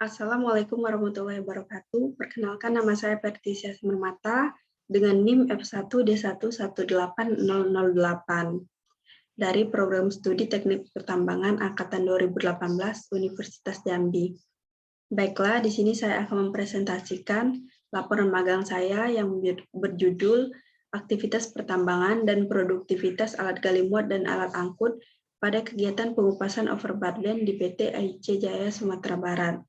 Assalamualaikum warahmatullahi wabarakatuh. Perkenalkan nama saya Pertisia Semermata dengan NIM F1D1180008 dari Program Studi Teknik Pertambangan Angkatan 2018 Universitas Jambi. Baiklah, di sini saya akan mempresentasikan laporan magang saya yang berjudul Aktivitas Pertambangan dan Produktivitas Alat Gali Muat dan Alat Angkut pada kegiatan pengupasan overburden di PT AIC Jaya Sumatera Barat.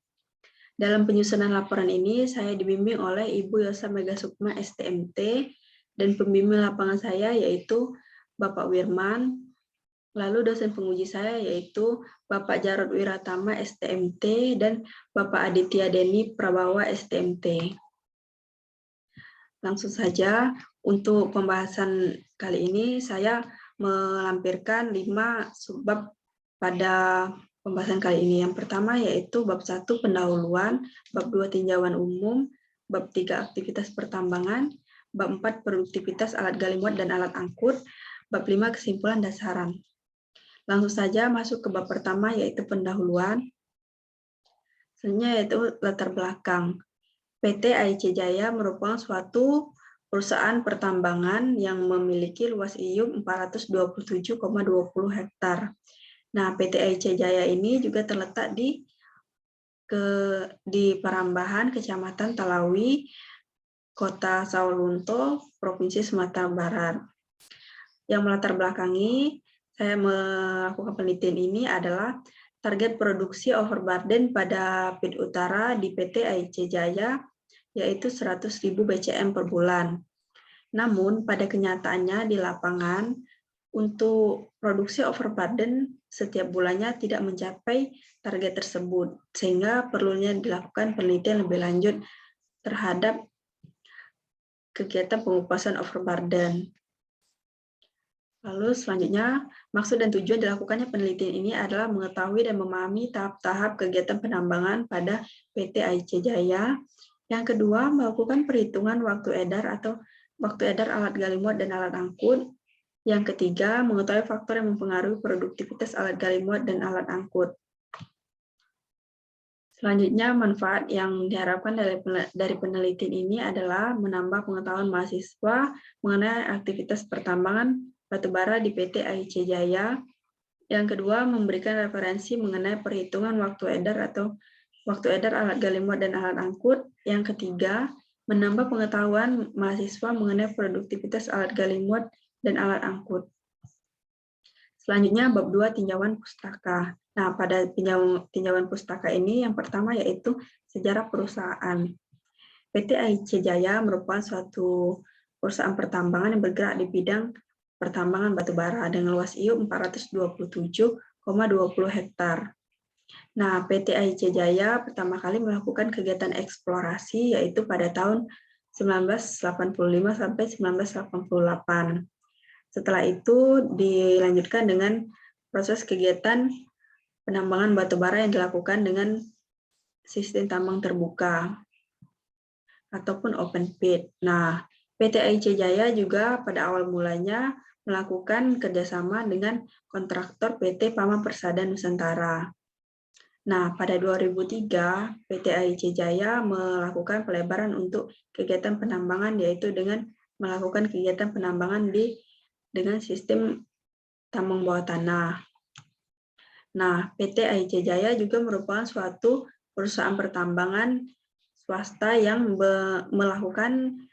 Dalam penyusunan laporan ini, saya dibimbing oleh Ibu Yosa Megasukma STMT, dan pembimbing lapangan saya yaitu Bapak Wirman, lalu dosen penguji saya yaitu Bapak Jarod Wiratama STMT, dan Bapak Aditya Deni Prabawa STMT. Langsung saja, untuk pembahasan kali ini saya melampirkan 5 subbab pada pembahasan kali ini. Yang pertama yaitu bab 1 pendahuluan, bab 2 tinjauan umum, bab 3 aktivitas pertambangan, bab 4 produktivitas alat gali muat dan alat angkut, bab 5 kesimpulan dasaran. Langsung saja masuk ke bab pertama yaitu pendahuluan. Selanjutnya yaitu latar belakang. PT AIC Jaya merupakan suatu perusahaan pertambangan yang memiliki luas IUP 427,20 hektar. Nah, PT AIC Jaya ini juga terletak di Parambahan, Kecamatan Talawi, Kota Sawalunto, Provinsi Sumatera Barat. Yang melatar belakangi saya melakukan penelitian ini adalah target produksi overburden pada PIT Utara di PT AIC Jaya yaitu 100.000 BCM per bulan. Namun pada kenyataannya di lapangan untuk produksi overburden setiap bulannya tidak mencapai target tersebut, sehingga perlunya dilakukan penelitian lebih lanjut terhadap kegiatan pengupasan overburden. Lalu selanjutnya, maksud dan tujuan dilakukannya penelitian ini adalah mengetahui dan memahami tahap-tahap kegiatan penambangan pada PT AIC Jaya. Yang kedua, melakukan perhitungan waktu edar atau waktu edar alat gali muat dan alat angkut. Yang ketiga, mengetahui faktor yang mempengaruhi produktivitas alat gali muat dan alat angkut. Selanjutnya, manfaat yang diharapkan dari penelitian ini adalah menambah pengetahuan mahasiswa mengenai aktivitas pertambangan batubara di PT AIC Jaya. Yang kedua, memberikan referensi mengenai perhitungan waktu edar atau waktu edar alat gali muat dan alat angkut. Yang ketiga, menambah pengetahuan mahasiswa mengenai produktivitas alat gali muat dan alat angkut. Selanjutnya, bab 2 tinjauan pustaka. Nah, pada tinjauan pustaka ini yang pertama yaitu sejarah perusahaan. PT AIC Jaya merupakan suatu perusahaan pertambangan yang bergerak di bidang pertambangan batubara dengan luas IUP 427,20 hektar. Nah, PT AIC Jaya pertama kali melakukan kegiatan eksplorasi yaitu pada tahun 1985 sampai 1988. Setelah itu dilanjutkan dengan proses kegiatan penambangan batubara yang dilakukan dengan sistem tambang terbuka ataupun open pit. Nah, PT AIC Jaya juga pada awal mulanya melakukan kerjasama dengan kontraktor PT Pama Persada Nusantara. Nah, pada 2003, PT AIC Jaya melakukan pelebaran untuk kegiatan penambangan yaitu dengan melakukan kegiatan penambangan dengan sistem tambang bawah tanah. Nah, PT AIC Jaya juga merupakan suatu perusahaan pertambangan swasta yang melakukan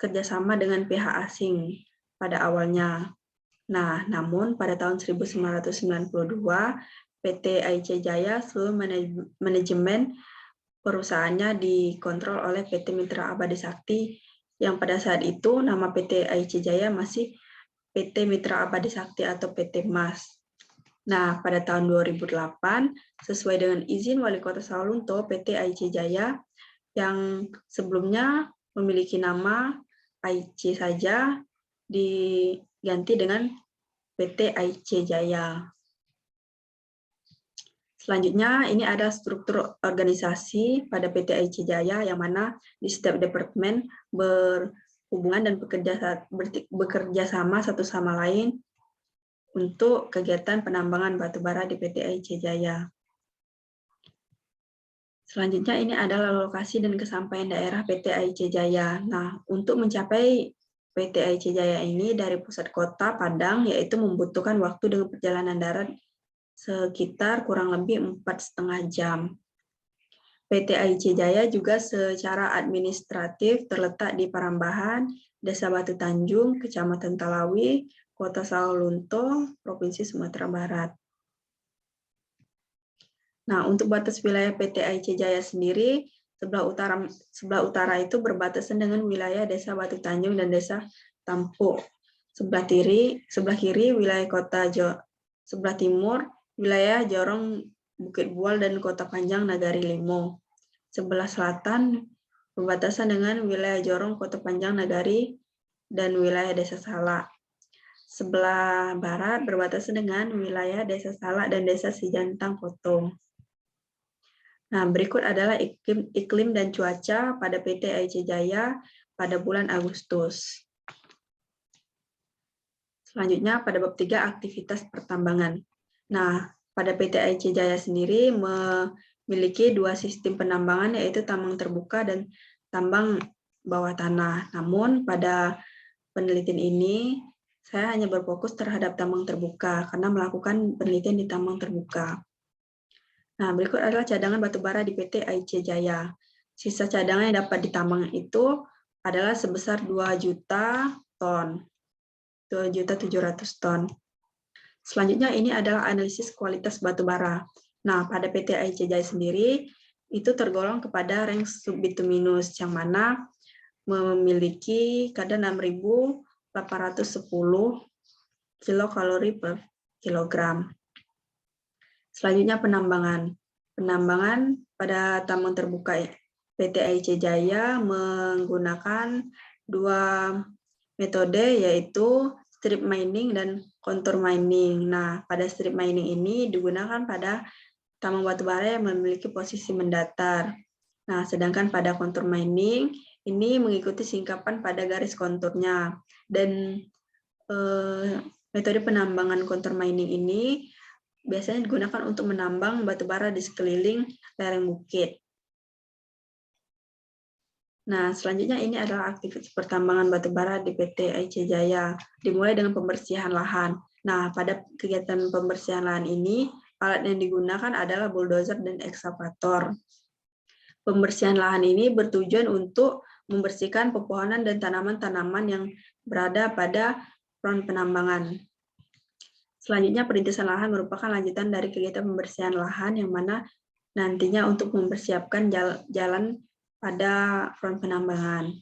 kerjasama dengan pihak asing pada awalnya. Nah, namun pada tahun 1992, PT AIC Jaya seluruh manajemen perusahaannya dikontrol oleh PT Mitra Abadi Sakti, yang pada saat itu nama PT AIC Jaya masih PT Mitra Abadi Sakti atau PT MAS. Nah, pada tahun 2008, sesuai dengan izin Wali Kota Sawalunto, PT AIC Jaya yang sebelumnya memiliki nama AIC saja diganti dengan PT AIC Jaya. Selanjutnya, ini ada struktur organisasi pada PT AIC Jaya yang mana di setiap departemen berhubungan dan bekerja sama satu sama lain untuk kegiatan penambangan batubara di PT AIC Jaya. Selanjutnya ini adalah lokasi dan kesampaian daerah PT AIC Jaya. Nah, untuk mencapai PT AIC Jaya ini dari pusat kota Padang, yaitu membutuhkan waktu dengan perjalanan darat sekitar kurang lebih 4,5 jam. PT AIC Jaya juga secara administratif terletak di Parambahan, Desa Batu Tanjung, Kecamatan Talawi, Kota Sawalunto, Provinsi Sumatera Barat. Nah, untuk batas wilayah PT AIC Jaya sendiri, sebelah utara itu berbatasan dengan wilayah Desa Batu Tanjung dan Desa Tampo. Sebelah kiri wilayah sebelah timur wilayah Jorong Bukit Bual dan Kota Panjang Nagari Limo. Sebelah selatan berbatasan dengan wilayah Jorong Kota Panjang Nagari dan wilayah Desa Salak. Sebelah barat berbatasan dengan wilayah Desa Salak dan Desa Sijantang Potong. Nah, berikut adalah iklim dan cuaca pada PT AIC Jaya pada bulan Agustus. Selanjutnya pada bab 3 aktivitas pertambangan. Nah, pada PT AIC Jaya sendiri memiliki 2 sistem penambangan, yaitu tambang terbuka dan tambang bawah tanah. Namun pada penelitian ini saya hanya berfokus terhadap tambang terbuka karena melakukan penelitian di tambang terbuka. Nah, berikut adalah cadangan batubara di PT AIC Jaya. Sisa cadangan yang dapat ditambang itu adalah sebesar 2 juta ton. 2.700.000 ton. Selanjutnya ini adalah analisis kualitas batubara. Nah, pada PT AIC Jaya sendiri itu tergolong kepada rank subbituminus yang mana memiliki kadar 6.810 kilokalori per kilogram. Selanjutnya penambangan. Penambangan pada tambang terbuka PT AIC Jaya menggunakan 2 metode, yaitu strip mining dan contour mining. Nah, pada strip mining ini digunakan pada tambang batubara yang memiliki posisi mendatar. Nah, sedangkan pada contour mining ini mengikuti singkapan pada garis konturnya. Dan metode penambangan contour mining ini biasanya digunakan untuk menambang batubara di sekeliling lereng bukit. Nah, selanjutnya ini adalah aktivitas pertambangan batubara di PT AIC Jaya, dimulai dengan pembersihan lahan. Nah, pada kegiatan pembersihan lahan ini, alat yang digunakan adalah bulldozer dan ekskavator. Pembersihan lahan ini bertujuan untuk membersihkan pepohonan dan tanaman-tanaman yang berada pada front penambangan. Selanjutnya, perintisan lahan merupakan lanjutan dari kegiatan pembersihan lahan yang mana nantinya untuk mempersiapkan jalan pada front penambangan.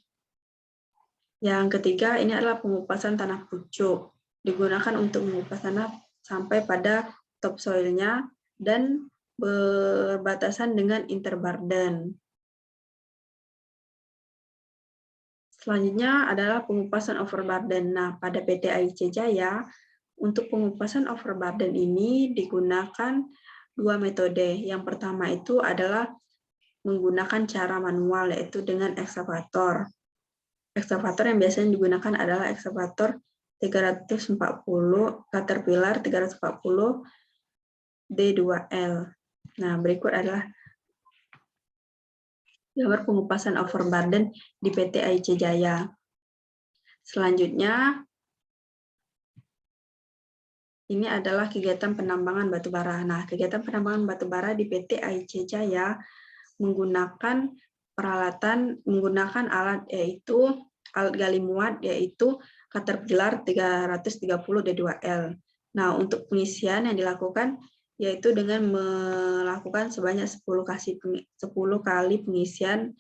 Yang ketiga, ini adalah pengupasan tanah pucuk. Digunakan untuk mengupas tanah sampai pada topsoilnya dan berbatasan dengan interbarden. Selanjutnya adalah pengupasan overburden. Nah, pada PT AIC Jaya, untuk pengupasan overburden ini digunakan 2 metode. Yang pertama itu adalah menggunakan cara manual, yaitu dengan ekskavator. Ekskavator yang biasanya digunakan adalah ekskavator 340 Caterpillar 340 D2L. Nah, berikut adalah gambar pengupasan overburden di PT AIC Jaya. Selanjutnya, ini adalah kegiatan penambangan batubara. Nah, kegiatan penambangan batubara di PT AIC Jaya menggunakan alat gali muat, yaitu Caterpillar 330 D2L. Nah, untuk pengisian yang dilakukan yaitu dengan melakukan sebanyak 10 kali pengisian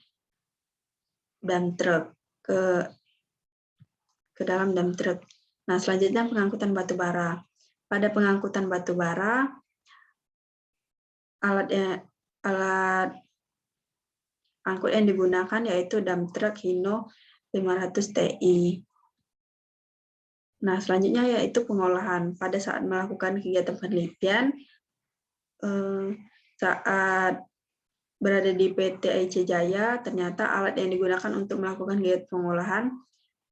dump truck ke dalam dump truck. Nah, selanjutnya pengangkutan batubara. Pada pengangkutan batubara, alat angkut yang digunakan yaitu dump truck Hino 500 Ti. Nah, selanjutnya yaitu pengolahan. Pada saat melakukan kegiatan penelitian, saat berada di PT AIC Jaya, ternyata alat yang digunakan untuk melakukan kegiatan pengolahan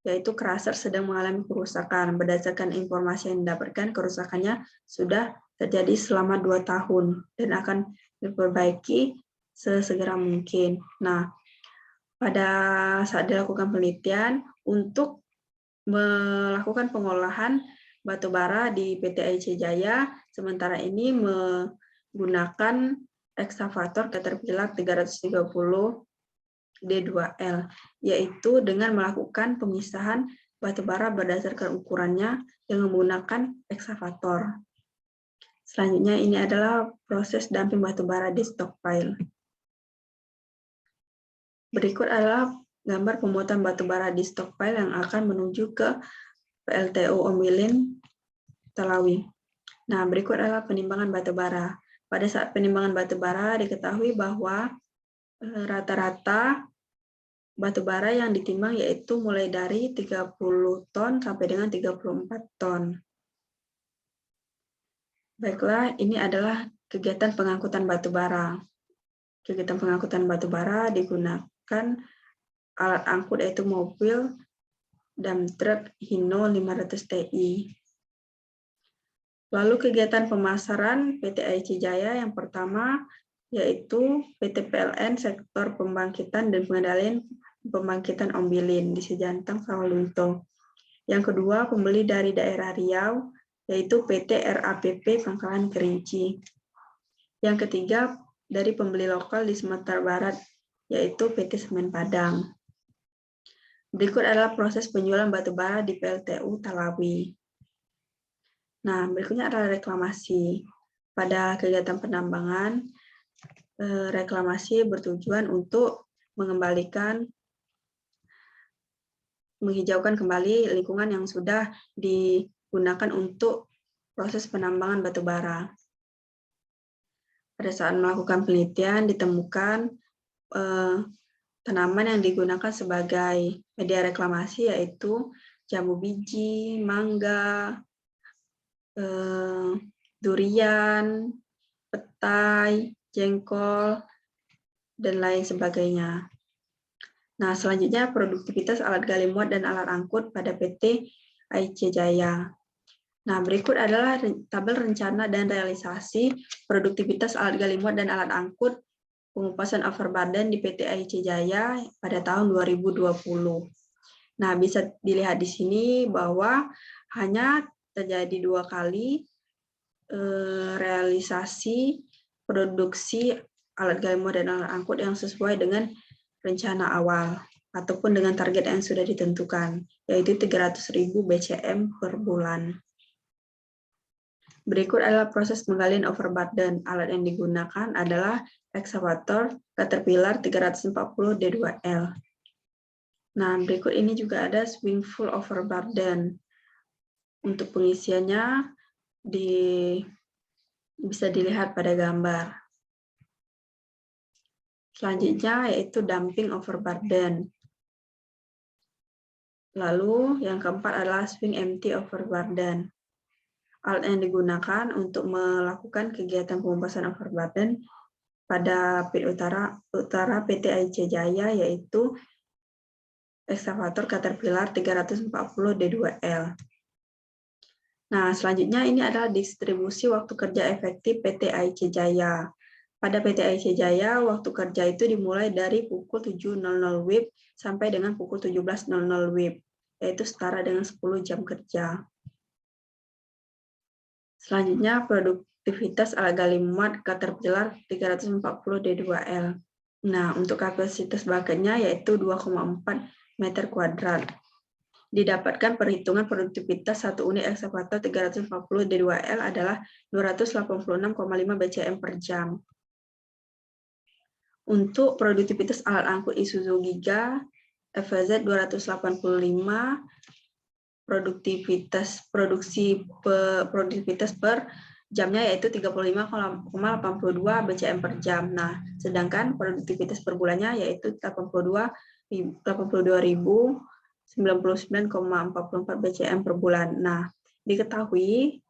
yaitu crusher sedang mengalami kerusakan. Berdasarkan informasi yang didapatkan, kerusakannya sudah terjadi selama 2 tahun dan akan diperbaiki sesegera mungkin. Nah, pada saat dilakukan penelitian untuk melakukan pengolahan batu bara di PT AIC Jaya, sementara ini menggunakan ekskavator Caterpillar 330 D2L, yaitu dengan melakukan pemisahan batu bara berdasarkan ukurannya dengan menggunakan ekskavator. Selanjutnya ini adalah proses dumping batu bara di stockpile. Berikut adalah gambar pemuatan batu bara di stockpile yang akan menuju ke PLTU Ombilin Talawi. Nah, berikut adalah penimbangan batu bara. Pada saat penimbangan batu bara diketahui bahwa rata-rata batu bara yang ditimbang yaitu mulai dari 30 ton sampai dengan 34 ton. Baiklah, ini adalah kegiatan pengangkutan batu bara. Kegiatan pengangkutan batu bara digunakan alat angkut yaitu mobil dump truck Hino 500 TI. Lalu kegiatan pemasaran PT AIC Jaya yang pertama yaitu PT PLN sektor pembangkitan dan pengendalian pembangkitan Ombilin di Sejantang Sawalunto. Yang kedua, pembeli dari daerah Riau yaitu PT RAPP Pangkalan Kerinci. Yang ketiga, dari pembeli lokal di Sumatera Barat yaitu PT Semen Padang. Berikut adalah proses penjualan batu bara di PLTU Talawi. Nah, berikutnya adalah reklamasi. Pada kegiatan penambangan, reklamasi bertujuan untuk mengembalikan, menghijaukan kembali lingkungan yang sudah digunakan untuk proses penambangan batu bara. Pada saat melakukan penelitian ditemukan tanaman yang digunakan sebagai media reklamasi yaitu jambu biji, mangga, durian, petai, jengkol, dan lain sebagainya. Nah, selanjutnya produktivitas alat gali muat dan alat angkut pada PT AIC Jaya. Nah, berikut adalah tabel rencana dan realisasi produktivitas alat gali muat dan alat angkut pengupasan overburden di PT AIC Jaya pada tahun 2020. Nah, bisa dilihat di sini bahwa hanya terjadi 2 kali realisasi produksi alat gali muat dan alat angkut yang sesuai dengan rencana awal ataupun dengan target yang sudah ditentukan, yaitu 300.000 BCM per bulan. Berikut adalah proses penggalian overburden. Alat yang digunakan adalah ekskavator Caterpillar 340 D2L. Nah, berikut ini juga ada swing full overburden. Untuk pengisiannya bisa dilihat pada gambar. Selanjutnya yaitu dumping overburden. Lalu yang keempat adalah swing empty overburden. Alat yang digunakan untuk melakukan kegiatan pengupasan overburden pada pit utara PT AIC Jaya yaitu ekskavator Caterpillar 340 D2L. Nah, selanjutnya ini adalah distribusi waktu kerja efektif PT AIC Jaya. Pada PT AIC Jaya, waktu kerja itu dimulai dari pukul 7.00 WIB sampai dengan pukul 17.00 WIB, yaitu setara dengan 10 jam kerja. Selanjutnya, produktivitas alat gali muat Caterpillar 340 D2L. Nah, untuk kapasitas bucketnya yaitu 2,4 meter kuadrat. Didapatkan perhitungan produktivitas satu unit ekskavator 340 D2L adalah 286,5 BCM per jam. Untuk produktivitas alat angkut Isuzu Giga FZ 285, produktivitas per jamnya yaitu 35,82 BCM per jam. Nah, sedangkan produktivitas per bulannya yaitu 82.099,44 BCM per bulan. Nah, diketahui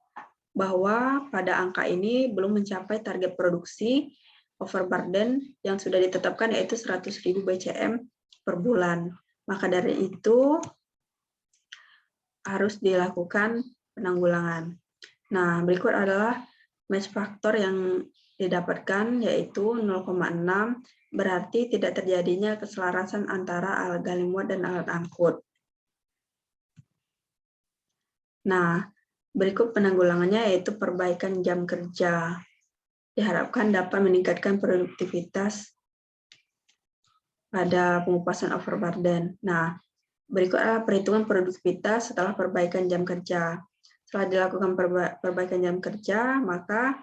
bahwa pada angka ini belum mencapai target produksi overburden yang sudah ditetapkan yaitu 100.000 BCM per bulan. Maka dari itu harus dilakukan penanggulangan. Nah, berikut adalah match faktor yang didapatkan yaitu 0,6, berarti tidak terjadinya keselarasan antara alat gali muat dan alat angkut. Nah, berikut penanggulangannya yaitu perbaikan jam kerja. Diharapkan dapat meningkatkan produktivitas pada pengupasan overburden. Nah, berikut adalah perhitungan produktivitas setelah perbaikan jam kerja. Setelah dilakukan perbaikan jam kerja, maka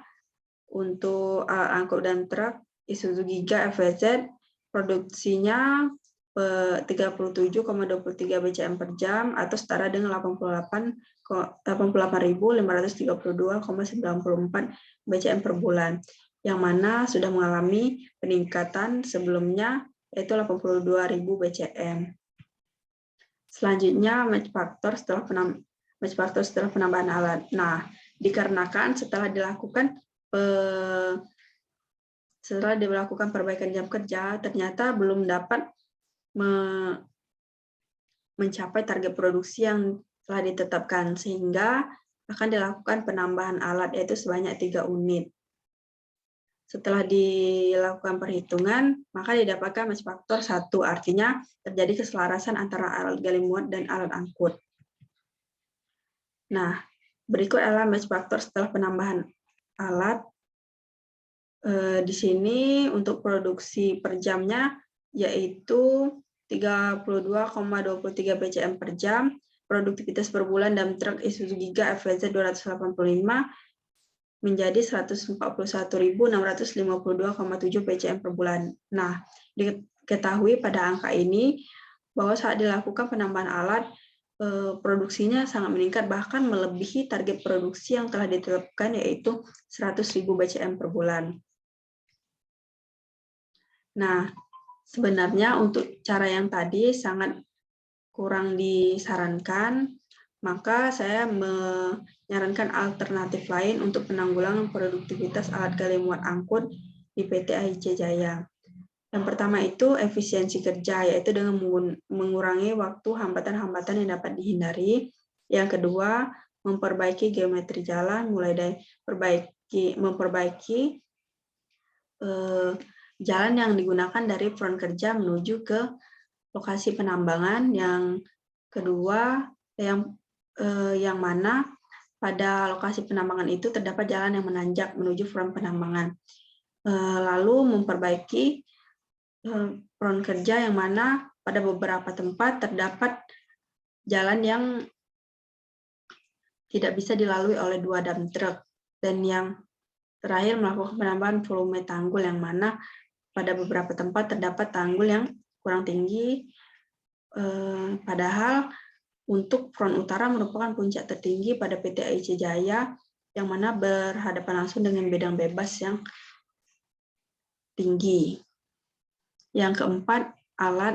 untuk alat angkut dan truk Isuzu Giga FWZ produksinya 37,23 BCM per jam atau setara dengan 88.532,94 BCM per bulan, yang mana sudah mengalami peningkatan sebelumnya yaitu 82.000 BCM. Selanjutnya match factor setelah penambahan alat. Nah, dikarenakan setelah dilakukan perbaikan jam kerja, ternyata belum dapat mencapai target produksi yang telah ditetapkan, sehingga akan dilakukan penambahan alat yaitu sebanyak 3 unit. Setelah dilakukan perhitungan, maka didapatkan match faktor 1, artinya terjadi keselarasan antara alat gali muat dan alat angkut. Nah, berikut adalah match faktor setelah penambahan alat. Di sini untuk produksi per jamnya yaitu 32,23 BCM per jam, produktivitas per bulan dalam truk Isuzu Giga FWZ 285 menjadi 141.652,7 BCM per bulan. Nah, diketahui pada angka ini bahwa saat dilakukan penambahan alat, produksinya sangat meningkat, bahkan melebihi target produksi yang telah ditetapkan yaitu 100.000 BCM per bulan. Nah, sebenarnya untuk cara yang tadi sangat kurang disarankan, maka saya menyarankan alternatif lain untuk penanggulangan produktivitas alat gali muat angkut di PT AIC Jaya. Yang pertama itu efisiensi kerja, yaitu dengan mengurangi waktu hambatan-hambatan yang dapat dihindari. Yang kedua, memperbaiki geometri jalan, mulai dari memperbaiki jalan yang digunakan dari front kerja menuju ke lokasi penambangan. Yang kedua, yang mana pada lokasi penambangan itu terdapat jalan yang menanjak menuju front penambangan. Lalu memperbaiki front kerja yang mana pada beberapa tempat terdapat jalan yang tidak bisa dilalui oleh 2 dump truck. Dan yang terakhir, melakukan penambahan volume tanggul yang mana pada beberapa tempat terdapat tanggul yang kurang tinggi, padahal untuk front utara merupakan puncak tertinggi pada PT AIC Jaya, yang mana berhadapan langsung dengan bidang bebas yang tinggi. Yang keempat,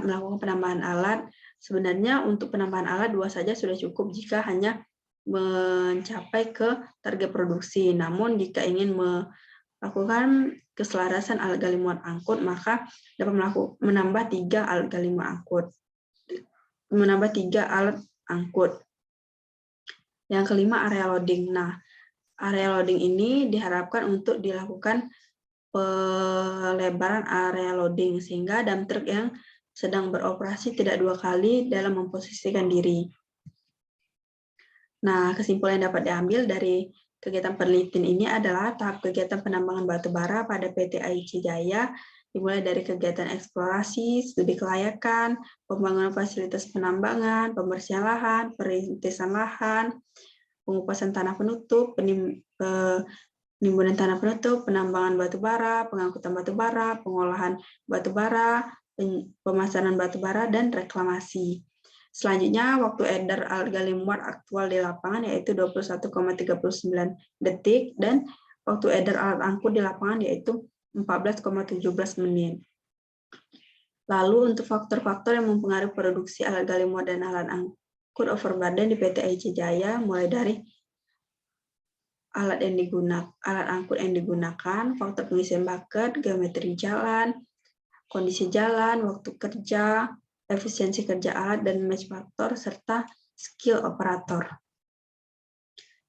melakukan penambahan alat. Sebenarnya untuk penambahan alat 2 saja sudah cukup jika hanya mencapai ke target produksi. Namun jika ingin melakukan keselarasan alat gali muat angkut, maka dapat menambah 3 alat gali muat angkut. Menambah 3 alat angkut. Yang kelima, area loading. Nah, area loading ini diharapkan untuk dilakukan pelebaran area loading sehingga dump truck yang sedang beroperasi tidak 2 kali dalam memposisikan diri. Nah, kesimpulan yang dapat diambil dari kegiatan penelitian ini adalah tahap kegiatan penambangan batu bara pada PT AIC Jaya dimulai dari kegiatan eksplorasi, studi kelayakan, pembangunan fasilitas penambangan, pembersihan lahan, perintisan lahan, pengupasan tanah penutup, penimbunan tanah penutup, penambangan batu bara, pengangkutan batu bara, pengolahan batu bara, pemasaran batu bara, dan reklamasi. Selanjutnya, waktu edar alat gali muat aktual di lapangan yaitu 21,39 detik dan waktu edar alat angkut di lapangan yaitu 14,17 menit. Lalu untuk faktor-faktor yang mempengaruhi produksi alat gali muat dan alat angkut overburden di PT AIC Jaya, mulai dari alat angkut yang digunakan, faktor pengisian bucket, geometri jalan, kondisi jalan, waktu kerja, efisiensi kerja alat, dan match faktor, serta skill operator.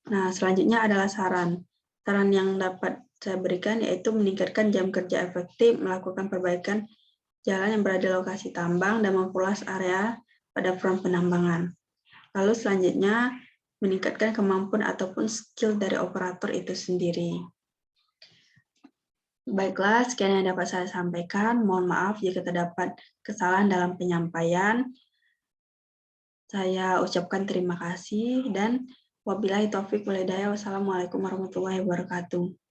Nah, selanjutnya adalah saran. Saran yang dapat saya berikan yaitu meningkatkan jam kerja efektif, melakukan perbaikan jalan yang berada di lokasi tambang, dan memperluas area pada front penambangan. Lalu selanjutnya, meningkatkan kemampuan ataupun skill dari operator itu sendiri. Baiklah, sekian yang dapat saya sampaikan. Mohon maaf jika terdapat kesalahan dalam penyampaian. Saya ucapkan terima kasih dan wabillahi taufik wal hidayah. Wassalamualaikum warahmatullahi wabarakatuh.